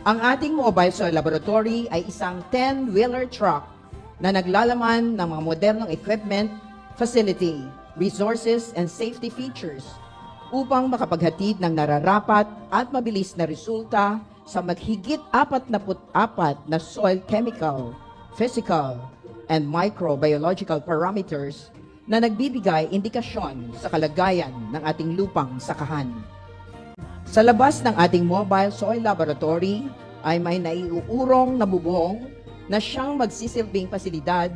Ang ating mobile soil laboratory ay isang 10-wheeler truck na naglalaman ng mga modernong equipment, facility, resources, and safety features upang makapaghatid ng nararapat at mabilis na resulta sa maghigit 44 na soil chemical, physical, and microbiological parameters na nagbibigay indikasyon sa kalagayan ng ating lupang sakahan. Sa labas ng ating mobile soil laboratory ay may naiuurong na bubong na siyang magsisilbing pasilidad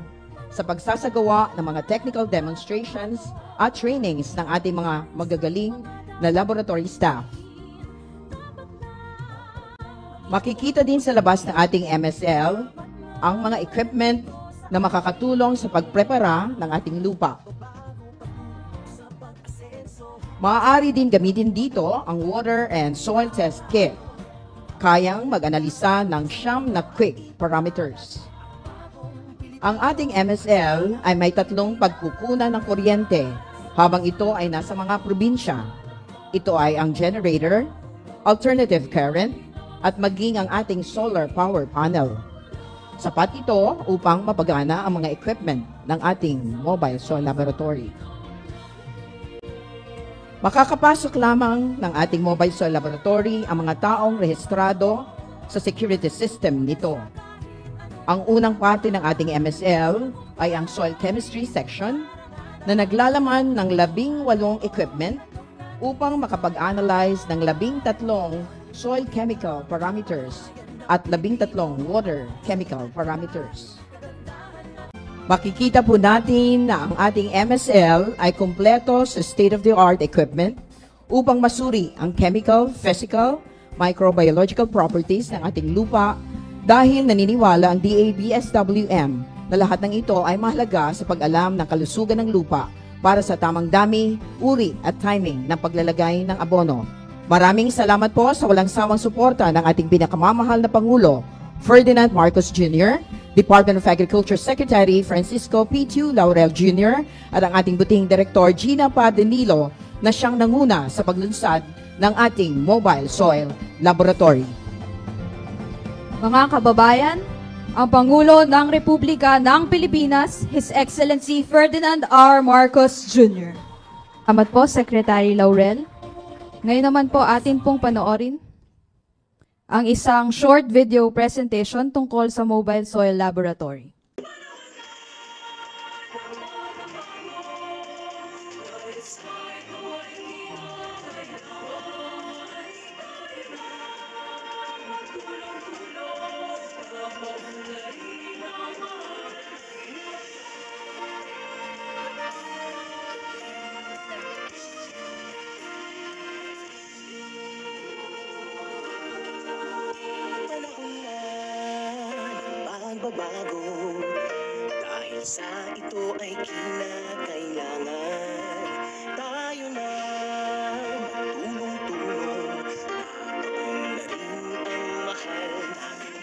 sa pagsasagawa ng mga technical demonstrations at trainings ng ating mga magagaling na laboratory staff. Makikita din sa labas ng ating MSL ang mga equipment na makakatulong sa pagprepara ng ating lupa. Maaari din gamitin dito ang water and soil test kit. Kayang mag-analisa ng 9 na quick parameters. Ang ating MSL ay may 3 pagkukunan ng kuryente habang ito ay nasa mga probinsya. Ito ay ang generator, alternative current, at maging ang ating solar power panel. Sapat ito upang mapagana ang mga equipment ng ating mobile soil laboratory. Makakapasok lamang ng ating mobile soil laboratory ang mga taong rehistrado sa security system nito. Ang unang parte ng ating MSL ay ang soil chemistry section na naglalaman ng 18 equipment upang makapag-analyze ng 13 soil chemical parameters at 13 water chemical parameters. Makikita po natin na ang ating MSL ay kumpleto sa state-of-the-art equipment upang masuri ang chemical, physical, microbiological properties ng ating lupa dahil naniniwala ang DABSWM na lahat ng ito ay mahalaga sa pag-alam ng kalusugan ng lupa para sa tamang dami, uri at timing ng paglalagay ng abono. Maraming salamat po sa walang sawang suporta ng ating pinakamamahal na Pangulo, Ferdinand Marcos Jr., Department of Agriculture Secretary Francisco P. Laurel Jr. at ang ating butihing Direktor Gina Padenilo na siyang nanguna sa paglunsad ng ating mobile soil laboratory. Mga kababayan, ang Pangulo ng Republika ng Pilipinas, His Excellency Ferdinand R. Marcos Jr. Salamat po, Secretary Laurel. Ngayon naman po atin pong panoorin ang isang short video presentation tungkol sa Mobile Soil Laboratory. Bago dahil sa ito ay kinakailangan tayo na tulong-tulong na rin ang mahal natin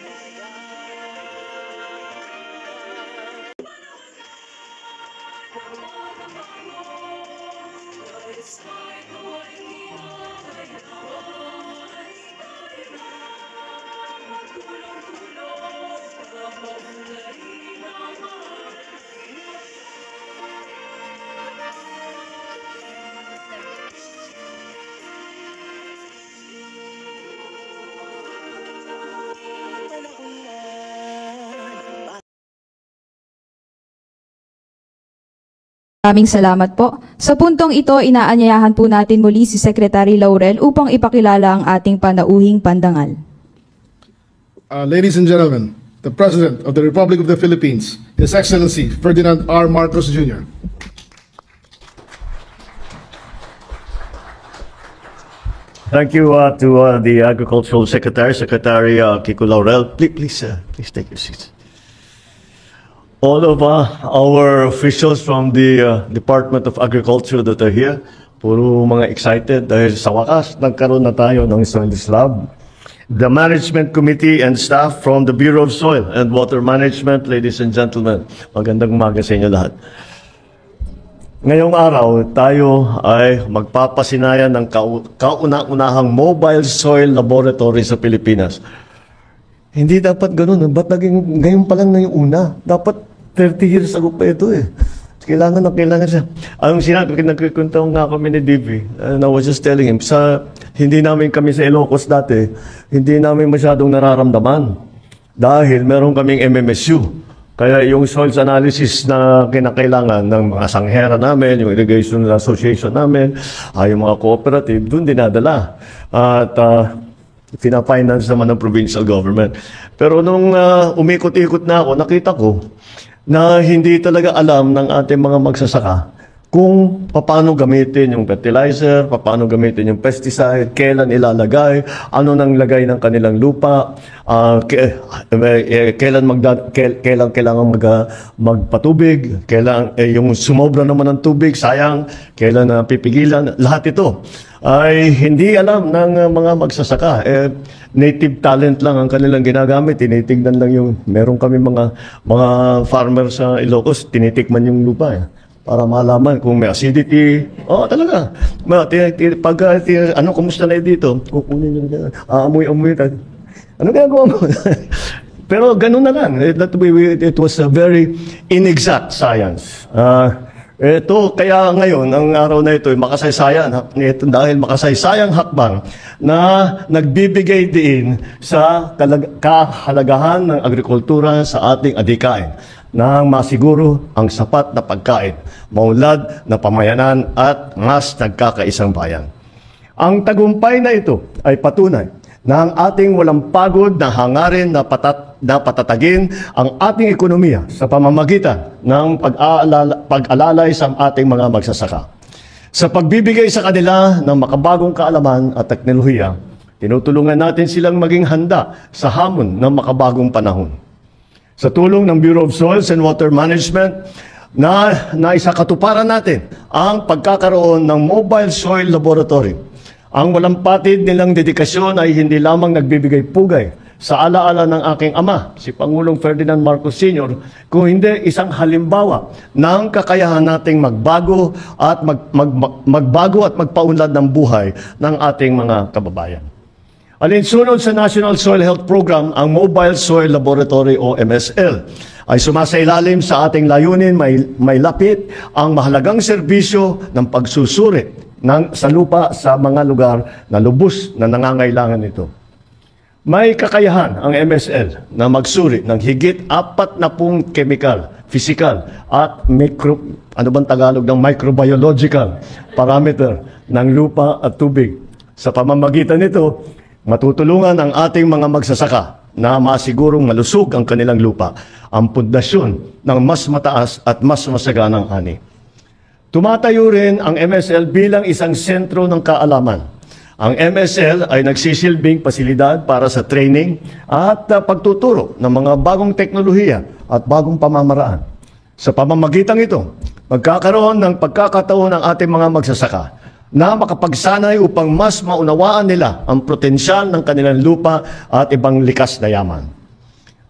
Maraming salamat po. Sa puntong ito, inaanyayahan po natin muli si Secretary Laurel upang ipakilala ang ating panauhing pandangal. Ladies and gentlemen, the President of the Republic of the Philippines, His Excellency Ferdinand R. Marcos Jr. Thank you to the Agricultural Secretary, Secretary Kiko Laurel. Please take your seats. All of our officials from the Department of Agriculture that are here, puro mga excited dahil sa wakas nagkaroon na tayo ng Soil Lab. The Management Committee and staff from the Bureau of Soil and Water Management, ladies and gentlemen, magandang umaga sa inyo lahat. Ngayong araw, tayo ay magpapasinayan ng kauna-unahang mobile soil laboratory sa Pilipinas. Hindi dapat ganun. Ba't naging ngayon pa lang na yung una? Dapat 30 years ago pa ito eh. Kailangan siya. Ang sinabi, nagkikwento nga kami ni DV, and I was just telling him, hindi namin kami sa Ilocos dati, hindi namin masyadong nararamdaman. Dahil meron kaming MMSU. Kaya yung soils analysis na kinakailangan ng mga sanghera namin, yung irrigation association namin, yung mga cooperative, doon dinadala. At pina-finance naman ng provincial government. Pero nung umikot-ikot na ako, nakita ko na hindi talaga alam ng ating mga magsasaka kung paano gamitin yung fertilizer, paano gamitin yung pesticide, kailan ilalagay, ano nang lagay ng kanilang lupa, kailan kailangan magpatubig, kailan yung sumobra naman ng tubig, sayang, kailan pipigilan, lahat ito ay hindi alam ng mga magsasaka. Native talent lang ang kanilang ginagamit. Tinitignan lang yung, meron kami mga farmer sa Ilocos, tinitikman yung lupa para malaman kung may acidity. Talaga. Kumusta na dito? Kukunin yung amoy-amoy. Ano ginagawa mo? Pero ganun na lang. It was a very inexact science. Ito, kaya ngayon, ang araw na ito, makasaysayan, dahil makasaysayang hakbang na nagbibigay din sa kahalagahan ng agrikultura sa ating adhikain nang masiguro ang sapat na pagkain, maunlad na pamayanan at mas nagkakaisang bayan. Ang tagumpay na ito ay patunay na ang ating walang pagod na hangarin na patatagin ang ating ekonomiya sa pamamagitan ng pag-alalay sa ating mga magsasaka. Sa pagbibigay sa kanila ng makabagong kaalaman at teknolohiya, tinutulungan natin silang maging handa sa hamon ng makabagong panahon. Sa tulong ng Bureau of Soils and Water Management, na isakatuparan natin ang pagkakaroon ng Mobile Soil Laboratory. Ang walang patid nilang dedikasyon ay hindi lamang nagbibigay pugay sa alaala ng aking ama, si Pangulong Ferdinand Marcos Sr., kung hindi isang halimbawa ng kakayahan nating magbago at magpaunlad ng buhay ng ating mga kababayan. Alinsunod sa National Soil Health Program, ang Mobile Soil Laboratory o MSL ay sumasailalim sa ating layunin may lapit ang mahalagang serbisyo ng pagsusuri sa lupa sa mga lugar na lubos na nangangailangan nito. May kakayahan ang MSL na magsuri ng higit 40 chemical, physical at microbiological parameter ng lupa at tubig. Sa pamamagitan nito, matutulungan ang ating mga magsasaka na masigurong malusog ang kanilang lupa, ang pundasyon ng mas mataas at mas masaganang ani. Tumatayo rin ang MSL bilang isang sentro ng kaalaman. Ang MSL ay nagsisilbing pasilidad para sa training at pagtuturo ng mga bagong teknolohiya at bagong pamamaraan. Sa pamamagitan ito, magkakaroon ng pagkakataon ng ating mga magsasaka na makapagsanay upang mas maunawaan nila ang potensyal ng kanilang lupa at ibang likas na yaman.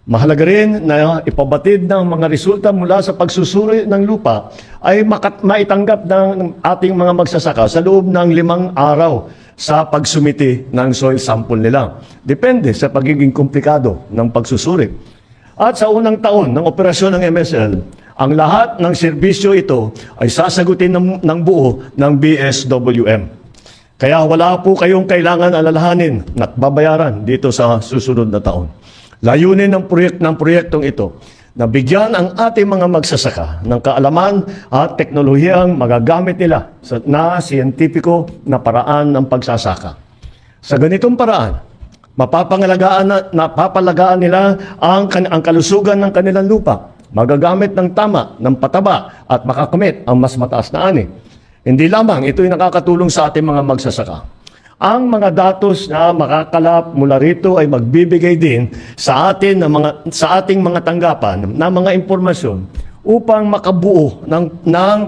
Mahalaga rin na ipabatid ng mga resulta mula sa pagsusuri ng lupa ay maitanggap ng ating mga magsasaka sa loob ng 5 araw sa pagsumiti ng soil sample nila. Depende sa pagiging komplikado ng pagsusuri. At sa unang taon ng operasyon ng MSL, ang lahat ng serbisyo ito ay sasagutin ng buo ng BSWM. Kaya wala po kayong kailangan alalahanin at babayaran dito sa susunod na taon. Layunin ng proyektong ito na bigyan ang ating mga magsasaka ng kaalaman at teknolohiyang magagamit nila na siyentipiko na paraan ng pagsasaka. Sa ganitong paraan, mapapalagaan nila ang kalusugan ng kanilang lupa, magagamit ng tama, ng pataba at makakamit ang mas mataas na ani. Hindi lamang ito'y nakakatulong sa ating mga magsasaka. Ang mga datos na makakalap mula rito ay magbibigay din sa ating mga tanggapan na mga impormasyon upang makabuo ng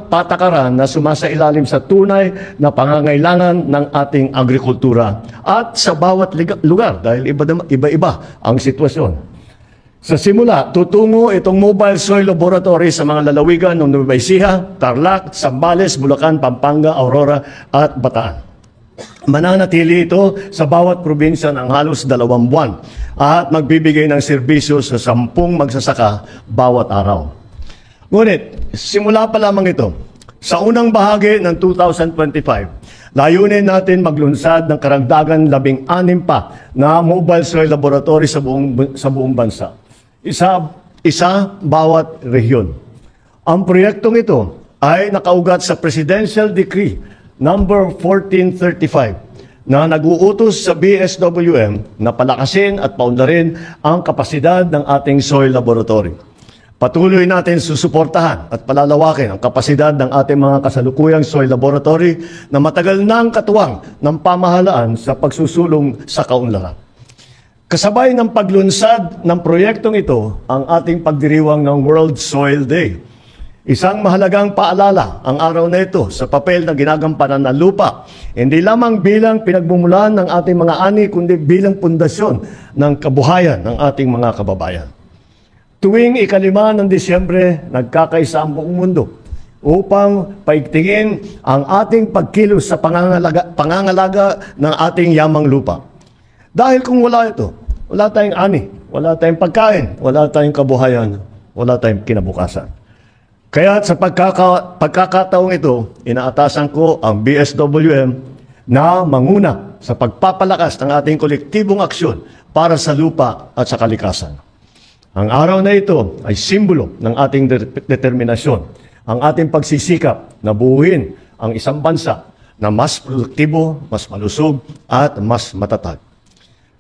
patakaran na sumasailalim sa tunay na pangangailangan ng ating agrikultura at sa bawat lugar dahil iba-iba ang sitwasyon. Sa simula, tutungo itong Mobile Soil Laboratory sa mga lalawigan ng Nueva Ecija, Tarlac, Zambales, Bulacan, Pampanga, Aurora at Bataan. Mananatili ito sa bawat probinsya ng halos 2 buwan at magbibigay ng serbisyo sa 10 magsasaka bawat araw. Ngunit, simula pa lamang ito, sa unang bahagi ng 2025, layunin natin maglunsad ng karagdagan 16 pa na mobile soil laboratory sa buong bansa. Isa bawat rehiyon. Ang proyektong ito ay nakaugat sa Presidential Decree number 1435 na nag-uutos sa BSWM na palakasin at paunlarin ang kapasidad ng ating soil laboratory. Patuloy natin susuportahan at palalawakin ang kapasidad ng ating mga kasalukuyang soil laboratory na matagal nang katuwang ng pamahalaan sa pagsusulong sa kaunlaran. Kasabay ng paglunsad ng proyektong ito ang ating pagdiriwang ng World Soil Day. Isang mahalagang paalala ang araw na ito sa papel na ginagampanan ng lupa, hindi lamang bilang pinagmumulan ng ating mga ani, kundi bilang pundasyon ng kabuhayan ng ating mga kababayan. Tuwing 5 ng Disyembre, nagkakaisa ang buong mundo upang paigtingin ang ating pagkilos sa pangangalaga ng ating yamang lupa. Dahil kung wala ito, wala tayong ani, wala tayong pagkain, wala tayong kabuhayan, wala tayong kinabukasan. Kaya sa pagkakataong ito, inaatasan ko ang BSWM na manguna sa pagpapalakas ng ating kolektibong aksyon para sa lupa at sa kalikasan. Ang araw na ito ay simbolo ng ating determinasyon, ang ating pagsisikap na buuin ang isang bansa na mas produktibo, mas malusog at mas matatag.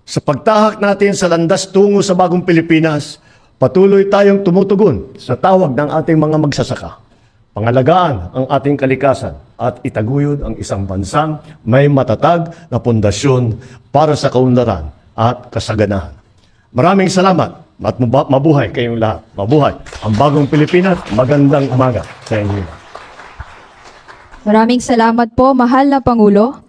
Sa pagtahak natin sa landas tungo sa bagong Pilipinas, patuloy tayong tumutugon sa tawag ng ating mga magsasaka. Pangalagaan ang ating kalikasan at itaguyod ang isang bansang may matatag na pundasyon para sa kaunlaran at kasaganahan. Maraming salamat at mabuhay kayong lahat. Mabuhay ang bagong Pilipinas. Magandang umaga sa inyo. Maraming salamat po, mahal na Pangulo.